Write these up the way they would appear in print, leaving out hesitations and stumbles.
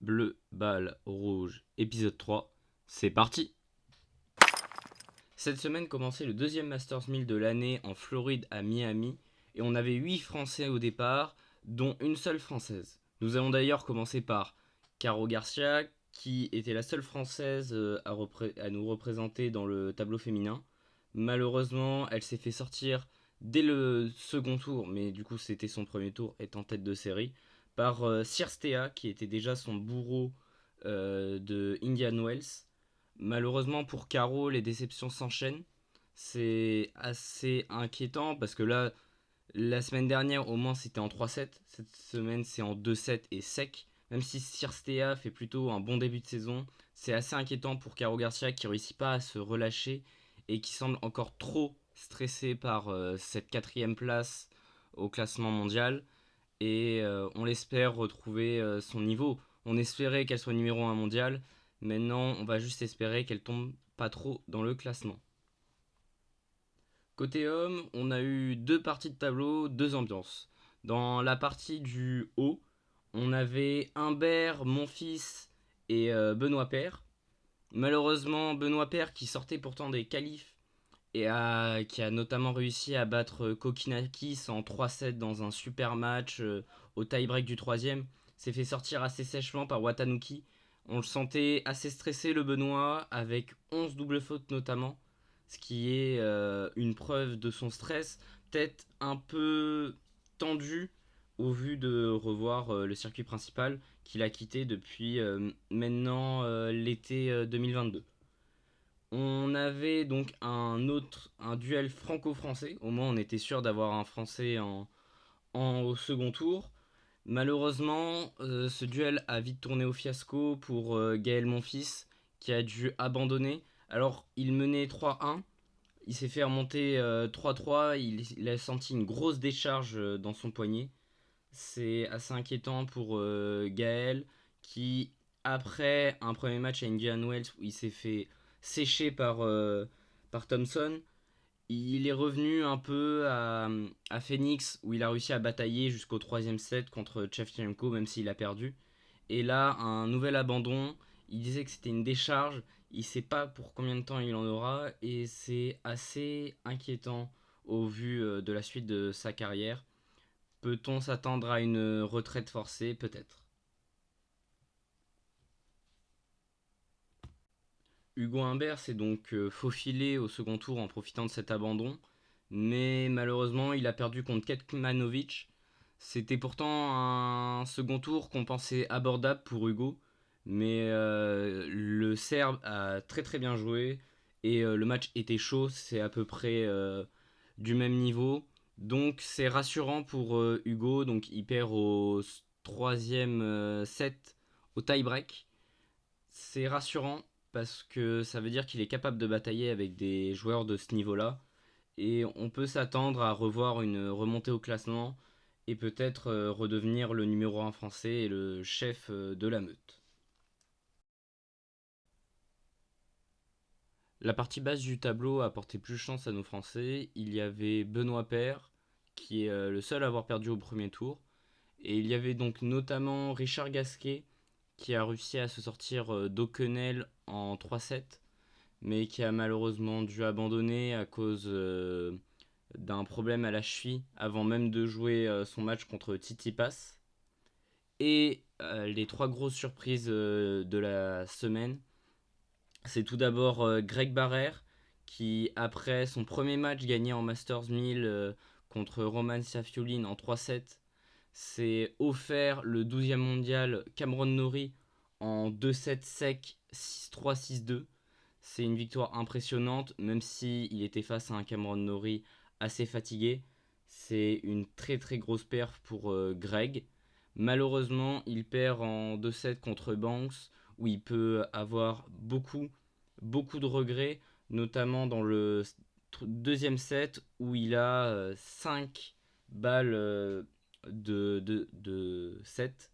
Bleu, balle, rouge, épisode 3, c'est parti. Cette semaine commençait le deuxième Masters 1000 de l'année en Floride à Miami, et on avait 8 Français au départ, dont une seule Française. Nous allons d'ailleurs commencer par Caro Garcia, qui était la seule Française à nous représenter dans le tableau féminin. Malheureusement, elle s'est fait sortir dès le second tour, mais du coup c'était son premier tour, étant tête de série, par Cirstea, qui était déjà son bourreau de Indian Wells. Malheureusement pour Caro, les déceptions s'enchaînent. C'est assez inquiétant parce que là, la semaine dernière, au moins, c'était en 3-7. Cette semaine, c'est en 2-7 et sec. Même si Cirstea fait plutôt un bon début de saison, c'est assez inquiétant pour Caro Garcia qui réussit pas à se relâcher et qui semble encore trop stressée par cette quatrième place au classement mondial. Et on l'espère retrouver son niveau. On espérait qu'elle soit numéro 1 mondial. Maintenant, on va juste espérer qu'elle tombe pas trop dans le classement. Côté homme, on a eu deux parties de tableau, deux ambiances. Dans la partie du haut, on avait Humbert, Monfils et Benoît Paire. Malheureusement, Benoît Paire, qui sortait pourtant des qualifs et qui a notamment réussi à battre Kokinakis en 3-7 dans un super match au tie-break du troisième, s'est fait sortir assez sèchement par Watanuki. On le sentait assez stressé, le Benoît, avec 11 doubles fautes notamment, ce qui est une preuve de son stress, peut-être un peu tendu au vu de revoir le circuit principal qu'il a quitté depuis maintenant l'été 2022. On avait donc un duel franco-français. Au moins, on était sûr d'avoir un Français au second tour. Malheureusement, ce duel a vite tourné au fiasco pour Gaël Monfils, qui a dû abandonner. Alors, il menait 3-1. Il s'est fait remonter 3-3. Il a senti une grosse décharge dans son poignet. C'est assez inquiétant pour Gaël, qui, après un premier match à Indian Wells où il s'est fait sécher par Thompson, il est revenu un peu à Phoenix où il a réussi à batailler jusqu'au troisième set contre Shevchenko, même s'il a perdu. Et là, un nouvel abandon. Il disait que c'était une décharge. Il ne sait pas pour combien de temps il en aura. Et c'est assez inquiétant au vu de la suite de sa carrière. Peut-on s'attendre à une retraite forcée? Peut-être. Hugo Humbert s'est donc faufilé au second tour en profitant de cet abandon, mais malheureusement il a perdu contre Kekmanovic. C'était pourtant un second tour qu'on pensait abordable pour Hugo, mais le Serbe a très très bien joué et le match était chaud, c'est à peu près du même niveau. Donc c'est rassurant pour Hugo, donc il perd au troisième set au tie-break. C'est rassurant parce que ça veut dire qu'il est capable de batailler avec des joueurs de ce niveau-là. Et on peut s'attendre à revoir une remontée au classement et peut-être redevenir le numéro 1 français et le chef de la meute. La partie basse du tableau a porté plus chance à nos Français. Il y avait Benoît Paire, qui est le seul à avoir perdu au premier tour. Et il y avait donc notamment Richard Gasquet, qui a réussi à se sortir d'Auquenel en 3-7, mais qui a malheureusement dû abandonner à cause d'un problème à la cheville avant même de jouer son match contre Tsitsipas. Et les trois grosses surprises de la semaine, c'est tout d'abord Greg Barrère, qui après son premier match gagné en Masters 1000 contre Roman Safiulin en 3-7, s'est offert le 12e mondial Cameron Norrie en 2-7 sec 6-3, 6-2. C'est une victoire impressionnante, même si il était face à un Cameron Norrie assez fatigué. C'est une très très grosse perf pour Greg. Malheureusement, il perd en 2-7 contre Banks, où il peut avoir beaucoup de regrets, notamment dans le deuxième set, où il a 5 balles de 7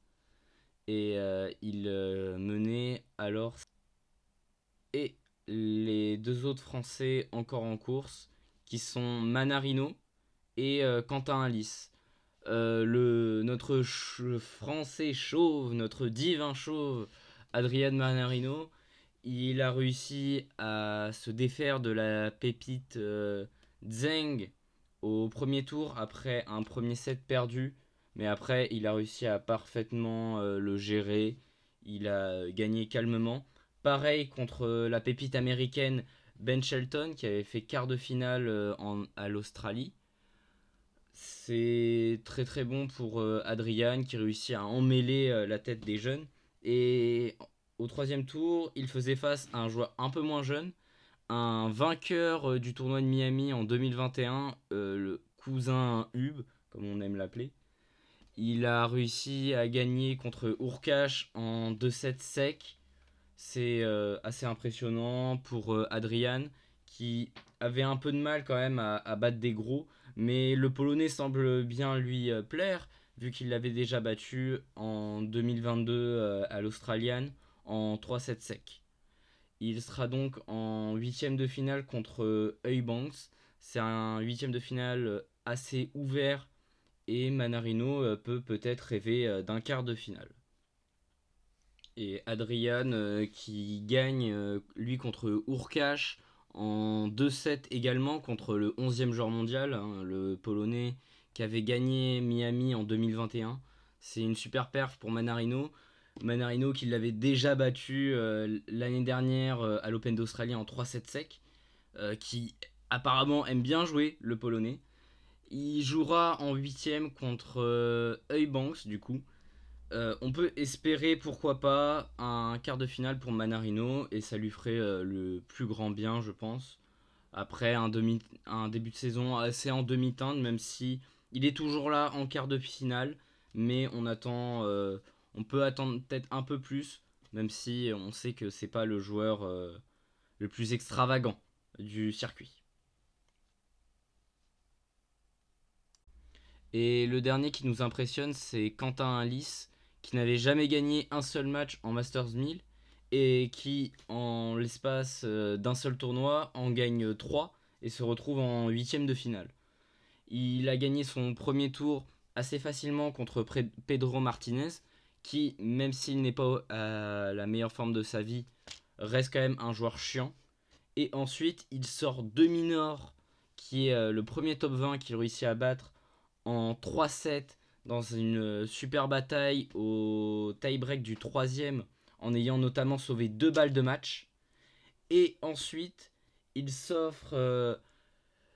et il menait alors. Et les deux autres Français encore en course, qui sont Manarino et Quentin Alice. Notre français chauve, notre divin chauve, Adrian Manarino, il a réussi à se défaire de la pépite Zheng au premier tour après un premier set perdu. Mais après, il a réussi à parfaitement le gérer. Il a gagné calmement. Pareil contre la pépite américaine Ben Shelton qui avait fait quart de finale à l'Australie. C'est très très bon pour Adrian qui réussit à emmêler la tête des jeunes. Et au troisième tour, il faisait face à un joueur un peu moins jeune, un vainqueur du tournoi de Miami en 2021, le cousin Hub, comme on aime l'appeler. Il a réussi à gagner contre Urkash en 2-7 secs. C'est assez impressionnant pour Adrian qui avait un peu de mal quand même à battre des gros, mais le Polonais semble bien lui plaire vu qu'il l'avait déjà battu en 2022 à l'Australian en 3-7 secs. Il sera donc en huitième de finale contre Eubanks. C'est un huitième de finale assez ouvert et Manarino peut peut-être rêver d'un quart de finale. Et Adrian qui gagne lui contre Urkash en 2-7 également contre le 11e joueur mondial, hein, le Polonais qui avait gagné Miami en 2021. C'est une super perf pour Manarino. Manarino qui l'avait déjà battu l'année dernière à l'Open d'Australie en 3-7 sec, qui apparemment aime bien jouer le Polonais. Il jouera en 8 contre Eubanks du coup. On peut espérer pourquoi pas un quart de finale pour Manarino et ça lui ferait le plus grand bien je pense. Après un début de saison assez en demi-teinte même si il est toujours là en quart de finale, mais on peut attendre peut-être un peu plus même si on sait que c'est pas le joueur le plus extravagant du circuit. Et le dernier qui nous impressionne, c'est Quentin Halys, qui n'avait jamais gagné un seul match en Masters 1000 et qui, en l'espace d'un seul tournoi, en gagne 3 et se retrouve en huitième de finale. Il a gagné son premier tour assez facilement contre Pedro Martinez, qui, même s'il n'est pas à la meilleure forme de sa vie, reste quand même un joueur chiant. Et ensuite, il sort Dominor, qui est le premier top 20 qu'il réussit à battre en 3-7 dans une super bataille au tie-break du troisième en ayant notamment sauvé 2 balles de match. Et ensuite, il s'offre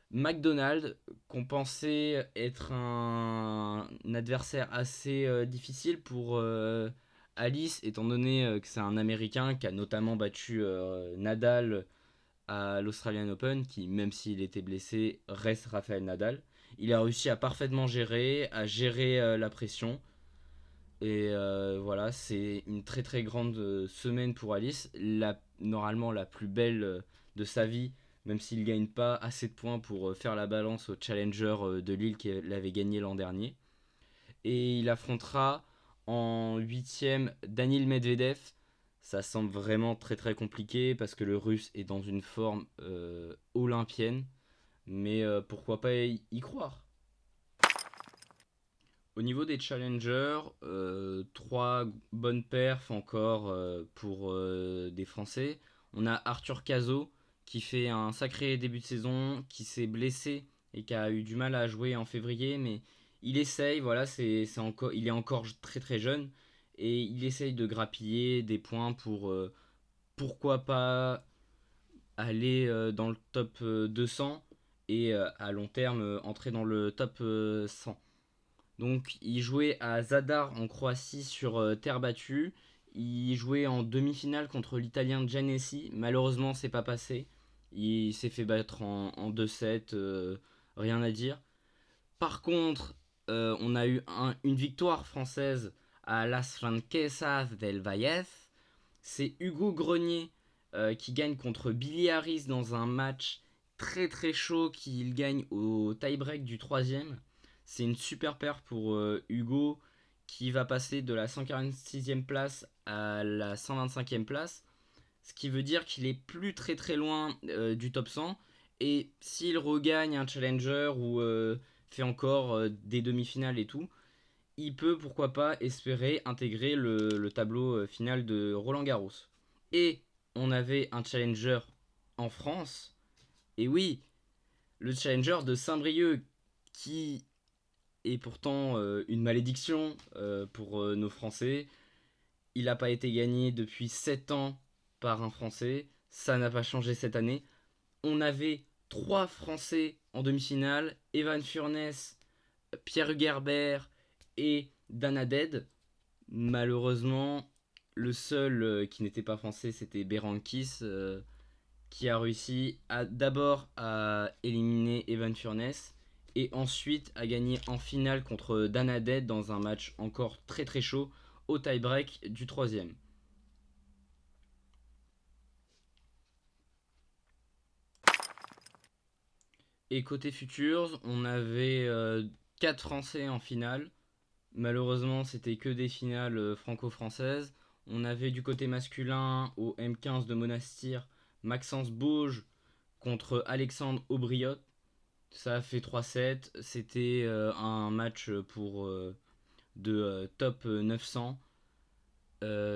McDonald, qu'on pensait être un adversaire assez difficile pour Alice, étant donné que c'est un Américain qui a notamment battu Nadal à l'Australian Open, qui, même s'il était blessé, reste Rafael Nadal. Il a réussi à parfaitement gérer, à gérer la pression. Et voilà, c'est une très très grande semaine pour Alice. Normalement la plus belle de sa vie, même s'il ne gagne pas assez de points pour faire la balance au Challenger de Lille qui l'avait gagné l'an dernier. Et il affrontera en huitième Danil Medvedev. Ça semble vraiment très très compliqué parce que le russe est dans une forme olympienne. Mais pourquoi pas y croire. Au niveau des challengers, trois bonnes perfs encore pour des Français. On a Arthur Cazot qui fait un sacré début de saison, qui s'est blessé et qui a eu du mal à jouer en février, mais il essaye, voilà, il est encore très très jeune et il essaye de grappiller des points pour pourquoi pas aller dans le top 200 et à long terme entrer dans le top 100. Donc il jouait à Zadar en Croatie sur terre battue. Il jouait en demi-finale contre l'Italien Giannessi. Malheureusement, c'est pas passé. Il s'est fait battre en 2-7. Rien à dire. Par contre, on a eu une victoire française à Las Franquesas del Valles. C'est Hugo Grenier qui gagne contre Billy Harris dans un match très très chaud qu'il gagne au tie-break du troisième. C'est une super paire pour Hugo qui va passer de la 146e place à la 125e place. Ce qui veut dire qu'il est plus très très loin du top 100. Et s'il regagne un challenger ou fait encore des demi-finales et tout, il peut pourquoi pas espérer intégrer le tableau final de Roland Garros. Et on avait un challenger en France, et oui, le challenger de Saint-Brieuc, qui est pourtant une malédiction pour nos Français. Il n'a pas été gagné depuis 7 ans par un Français, ça n'a pas changé cette année. On avait 3 Français en demi-finale, Evan Furness, Pierre Hugerbert et Dan Hadad. Malheureusement, le seul qui n'était pas français, c'était Berankis, qui a réussi d'abord à éliminer Evan Furness et ensuite à gagner en finale contre Dan Hadad dans un match encore très très chaud au tie-break du troisième. Et côté Futures, on avait 4 Français en finale. Malheureusement, c'était que des finales franco-françaises. On avait du côté masculin au M15 de Monastir Maxence Bauge contre Alexandre Aubriot. Ça a fait 3-7. C'était un match pour de top 900.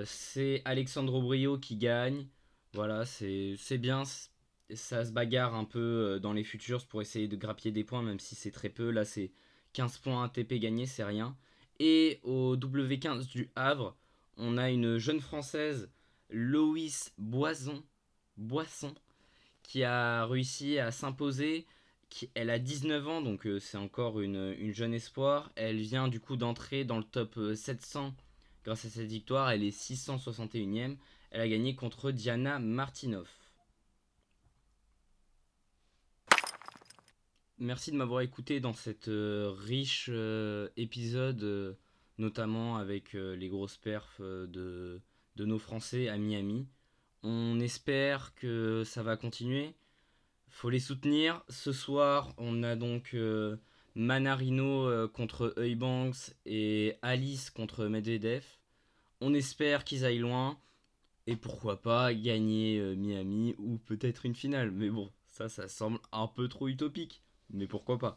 C'est Alexandre Aubriot qui gagne. Voilà, c'est bien. Ça se bagarre un peu dans les futurs pour essayer de grappiller des points, même si c'est très peu. Là, c'est 15 points ATP gagnés, c'est rien. Et au W15 du Havre, on a une jeune française, Loïs Boisson, qui a réussi à s'imposer. Elle a 19 ans, donc c'est encore une jeune espoir. Elle vient du coup d'entrer dans le top 700 grâce à cette victoire. Elle est 661ème. Elle a gagné contre Diana Martinov. Merci de m'avoir écouté dans cet riche épisode, notamment avec les grosses perfs de nos Français à Miami. On espère que ça va continuer. Faut les soutenir. Ce soir, on a donc Manarino contre Eubanks et Alice contre Medvedev. On espère qu'ils aillent loin et pourquoi pas gagner Miami ou peut-être une finale. Mais bon, ça semble un peu trop utopique. Mais pourquoi pas.